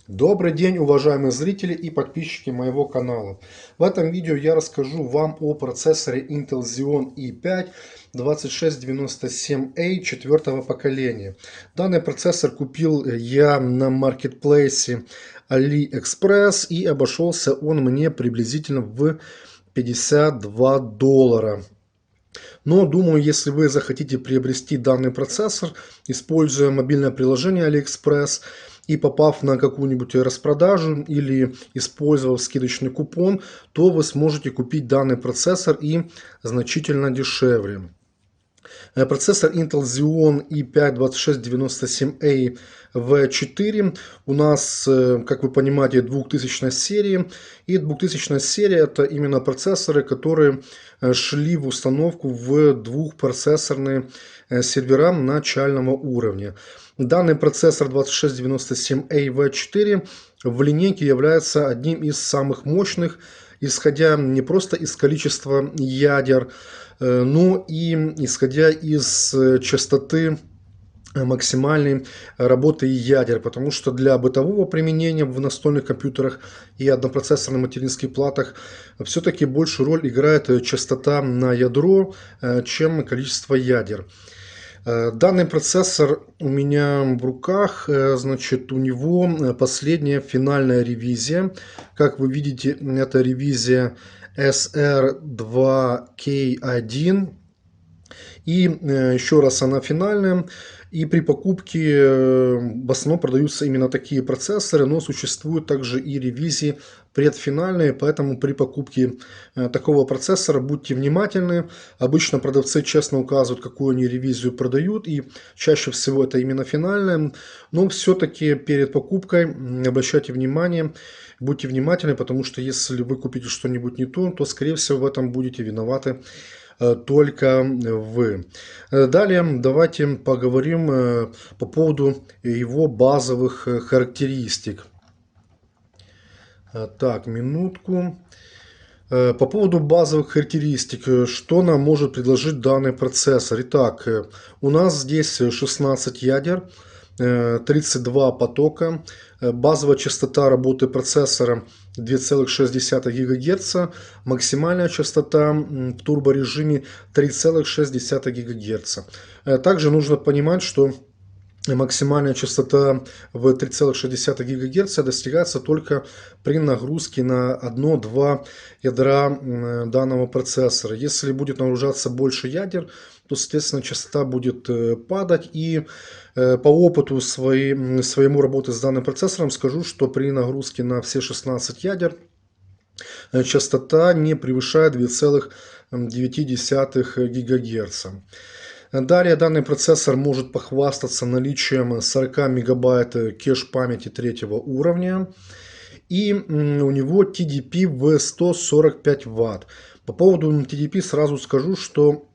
Добрый день, уважаемые зрители и подписчики моего канала. В этом видео я расскажу вам о процессоре Intel Xeon i5 2697A четвертого поколения. Данный процессор купил я на маркетплейсе AliExpress, и обошелся он мне приблизительно в $52. Но думаю, если вы захотите приобрести данный процессор, используя мобильное приложение AliExpress и попав на какую-нибудь распродажу или использовав скидочный купон, то вы сможете купить данный процессор и значительно дешевле. Процессор Intel Xeon i5-2697A V4 у нас, как вы понимаете, 2000 серии. И 2000 серия — это именно процессоры, которые шли в установку в двухпроцессорные сервера начального уровня. Данный процессор 2697A V4 в линейке является одним из самых мощных, исходя не просто из количества ядер, но и исходя из частоты максимальной работы ядер, потому что для бытового применения в настольных компьютерах и однопроцессорных материнских платах все-таки большую роль играет частота на ядро, чем количество ядер. Данный процессор у меня в руках, значит, у него последняя финальная ревизия. Как вы видите, это ревизия SR2K1. И еще раз, она финальная. И при покупке в основном продаются именно такие процессоры, но существуют также и ревизии предфинальные, поэтому при покупке такого процессора будьте внимательны. Обычно продавцы честно указывают, какую они ревизию продают, и чаще всего это именно финальная. Но все-таки перед покупкой обращайте внимание, будьте внимательны, потому что если вы купите что-нибудь не то, скорее всего в этом будете виноваты только вы. Далее давайте поговорим по поводу его базовых характеристик. Так, минутку. По поводу базовых характеристик, что нам может предложить данный процессор? Итак, у нас здесь 16 ядер, 32 потока, базовая частота работы процессора 2,6 ГГц, максимальная частота в турборежиме 3,6 ГГц. Также нужно понимать, что максимальная частота в 3,6 ГГц достигается только при нагрузке на 1-2 ядра данного процессора. Если будет нагружаться больше ядер, то, соответственно, частота будет падать. И по опыту своему работы с данным процессором скажу, что при нагрузке на все 16 ядер частота не превышает 2,9 ГГц. Далее данный процессор может похвастаться наличием 40 мегабайт кэш-памяти третьего уровня. И у него TDP в 145 Вт. По поводу TDP сразу скажу, что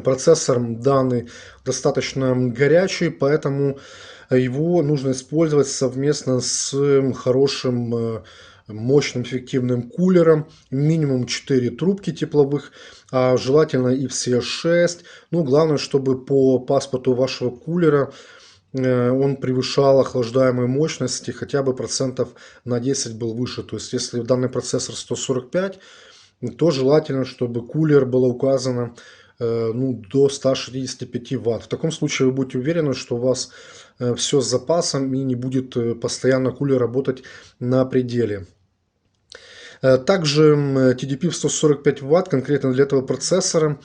процессор данный достаточно горячий, поэтому его нужно использовать совместно с хорошим, мощным, эффективным кулером. Минимум 4 трубки тепловых, а желательно и все 6. Ну, главное, чтобы по паспорту вашего кулера он превышал охлаждаемые мощности хотя бы процентов на 10 был выше. То есть, если данный процессор 145, то желательно, чтобы кулер было указано до 165 Вт. В таком случае вы будете уверены, что у вас все с запасом и не будет постоянно кулер работать на пределе. Также TDP в 145 Вт конкретно для этого процессора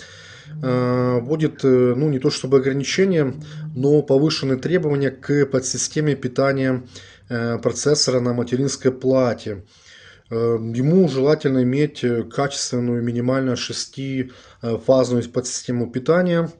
будет, не то чтобы ограничение, но повышенные требования к подсистеме питания процессора на материнской плате. Ему желательно иметь качественную минимально 6-фазную подсистему питания.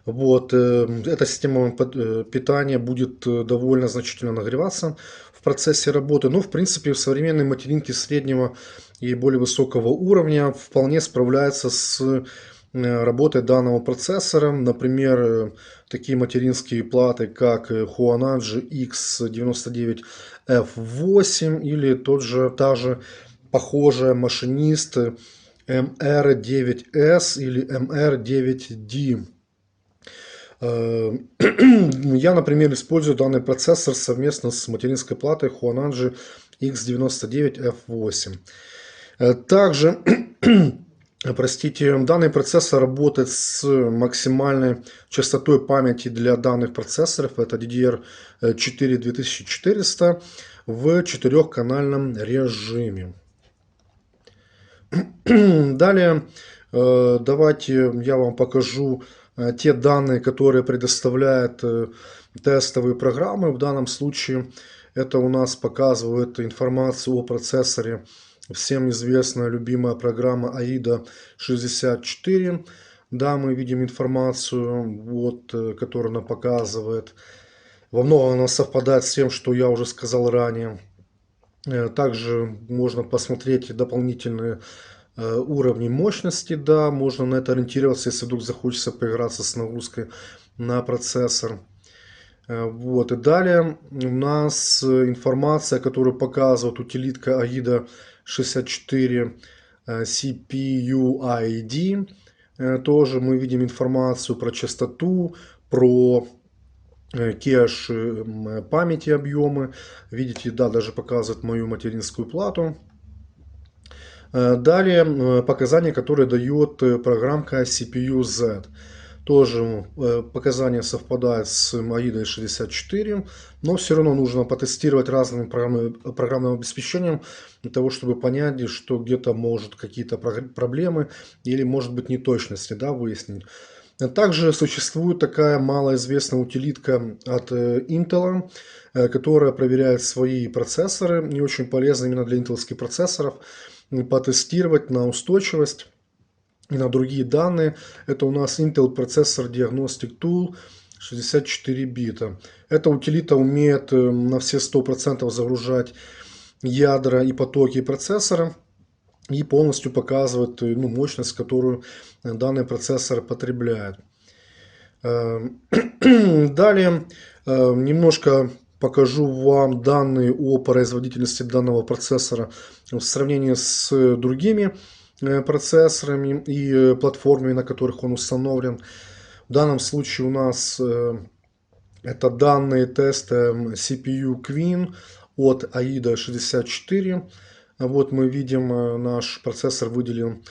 Вот, эта система питания будет довольно значительно нагреваться в процессе работы. Но, в принципе, современные материнки среднего и более высокого уровня вполне справляются с работой данного процессора. Например, такие материнские платы, как Huanaji X99F8 или та же похожая машинист MR9S или MR9D. Я, например, использую данный процессор совместно с материнской платой Huananji X99F8. Также, простите, данный процессор работает с максимальной частотой памяти для данных процессоров. Это DDR4 2400 в 4-канальном режиме. Далее, давайте я вам покажу те данные, которые предоставляют тестовые программы. В данном случае это у нас показывает информацию о процессоре всем известная любимая программа AIDA 64. Да, мы видим информацию, вот, которую она показывает. Во многом она совпадает с тем, что я уже сказал ранее. Также можно посмотреть дополнительные уровни мощности, да, можно на это ориентироваться, если вдруг захочется поиграться с нагрузкой на процессор. Вот, и далее у нас информация, которую показывает утилитка AIDA 64 CPUID. Тоже мы видим информацию про частоту, про кеш памяти, объемы. Видите, да, даже показывает мою материнскую плату. Далее показания, которые дает программка CPU-Z. Тоже показания совпадают с AIDA 64, но все равно нужно потестировать разным программным обеспечением для того, чтобы понять, что где-то может какие-то проблемы или может быть неточности, да, выяснить. Также существует такая малоизвестная утилитка от Intel, которая проверяет свои процессоры, не очень полезна именно для интеловских процессоров, потестировать на устойчивость и на другие данные. Это у нас Intel Processor Diagnostic Tool 64 бита. Эта утилита умеет на все 100% загружать ядра и потоки процессора и полностью показывает мощность, которую данный процессор потребляет. Далее немножко покажу вам данные о производительности данного процессора в сравнении с другими процессорами и платформами, на которых он установлен. В данном случае у нас это данные теста CPU Queen от AIDA 64. Вот мы видим, наш процессор выделен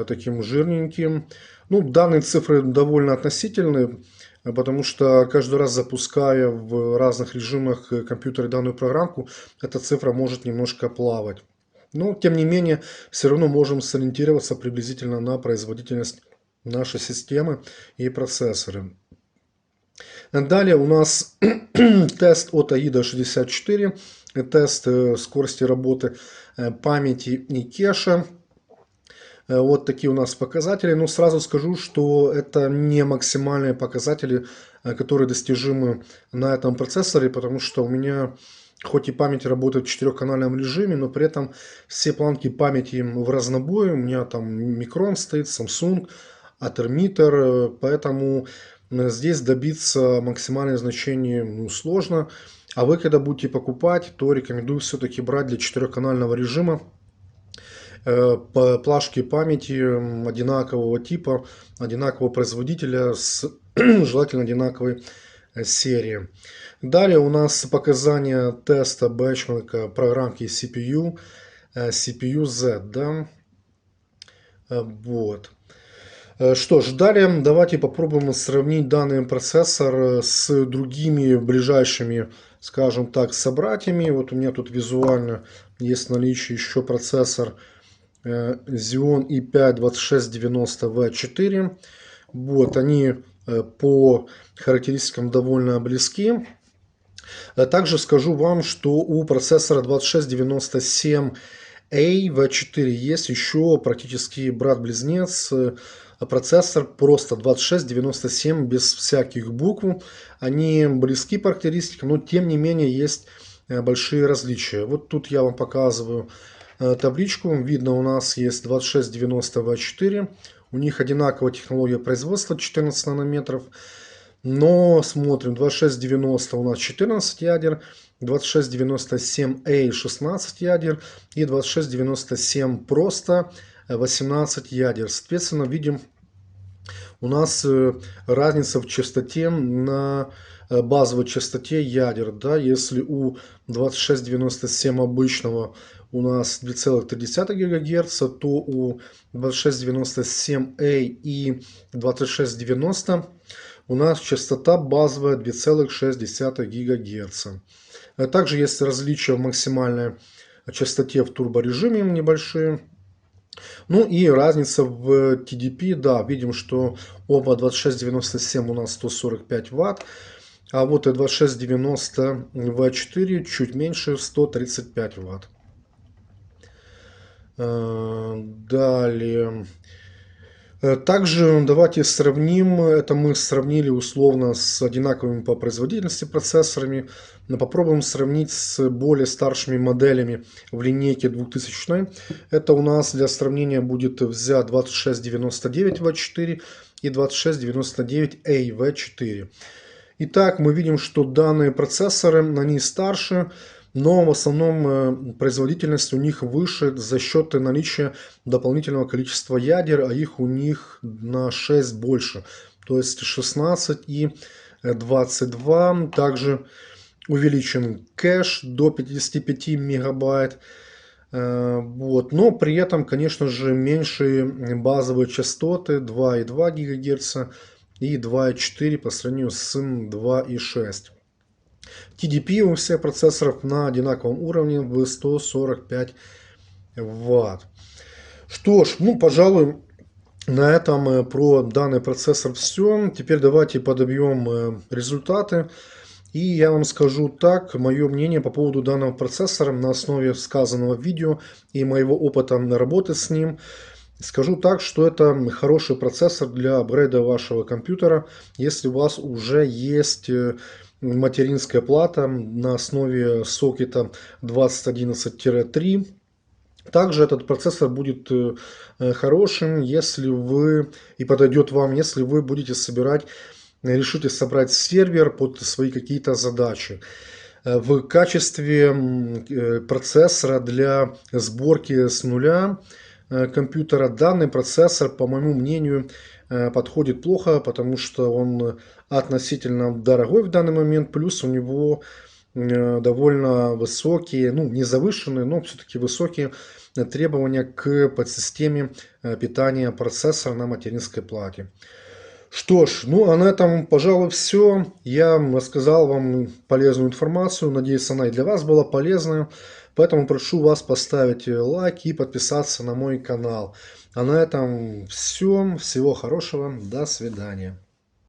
таким жирненьким. Ну, данные цифры довольно относительные, потому что каждый раз, запуская в разных режимах компьютера данную программку, эта цифра может немножко плавать. Но, тем не менее, все равно можем сориентироваться приблизительно на производительность нашей системы и процессора. Далее у нас тест от AIDA 64, тест скорости работы памяти и кэша. Вот такие у нас показатели. Но сразу скажу, что это не максимальные показатели, которые достижимы на этом процессоре, потому что у меня хоть и память работает в 4-канальном режиме, но при этом все планки памяти в разнобой. У меня там Micron стоит, Samsung, Athermeter, поэтому здесь добиться максимальное значение сложно. А вы, когда будете покупать, то рекомендую все-таки брать для 4-канального режима плашки памяти одинакового типа, одинакового производителя, с желательно одинаковой серии. Далее у нас показания теста бенчмарка программки CPU, CPU-Z. Да? Вот. Что ж, далее давайте попробуем сравнить данный процессор с другими ближайшими, скажем так, собратьями. Вот у меня тут визуально есть в наличии еще процессор Xeon i5 2690V4. Вот, они по характеристикам довольно близки. Также скажу вам, что у процессора 2697A V4 есть еще практически брат-близнец, процессор просто 2697 без всяких букв. Они близки по характеристикам, но тем не менее есть большие различия. Вот тут я вам показываю табличку. Видно, у нас есть 2690V4. У них одинаковая технология производства 14 нанометров. Но смотрим, 2690 у нас 14 ядер, 2697A 16 ядер и 2697 просто 18 ядер. Соответственно, видим, у нас разница в частоте на базовой частоте ядер. Да? Если у 2697 обычного у нас 2,3 ГГц, то у 2697A и 2690 у нас частота базовая 2,6 ГГц. Также есть различия в максимальной частоте в турборежиме небольшие. Ну и разница в TDP, да, видим, что оба 2697 у нас 145 Вт, а вот и 2690 V4 чуть меньше 135 Вт. Далее. Также давайте сравним, это мы сравнили условно с одинаковыми по производительности процессорами, но попробуем сравнить с более старшими моделями в линейке 2000. Это у нас для сравнения будет взят 2699 V4 и 2699A V4. Итак, мы видим, что данные процессоры, они старше, но в основном производительность у них выше за счет наличия дополнительного количества ядер, а их у них на 6 больше, то есть 16 и 22. Также увеличен кэш до 55 мегабайт. Вот. Но при этом, конечно же, меньшие базовые частоты 2,2 ГГц и 2,4 по сравнению с 2,6. TDP у всех процессоров на одинаковом уровне в 145 Вт. Что ж, ну, пожалуй, на этом про данный процессор все. Теперь давайте подобьем результаты. И я вам скажу так, мое мнение по поводу данного процессора на основе сказанного видео и моего опыта работы с ним. Скажу так, что это хороший процессор для апгрейда вашего компьютера, если у вас уже есть материнская плата на основе сокета 2011-3. Также этот процессор будет хорошим, если вы и подойдет вам, если вы будете решите собрать сервер под свои какие-то задачи. В качестве процессора для сборки с нуля компьютера данный процессор, по моему мнению, подходит плохо, потому что он относительно дорогой в данный момент, плюс у него довольно высокие, ну не завышенные, но все-таки высокие требования к подсистеме питания процессора на материнской плате. Что ж, ну а на этом, пожалуй, все. Я рассказал вам полезную информацию, надеюсь, она и для вас была полезная. Поэтому прошу вас поставить лайк и подписаться на мой канал. А на этом все. Всего хорошего. До свидания.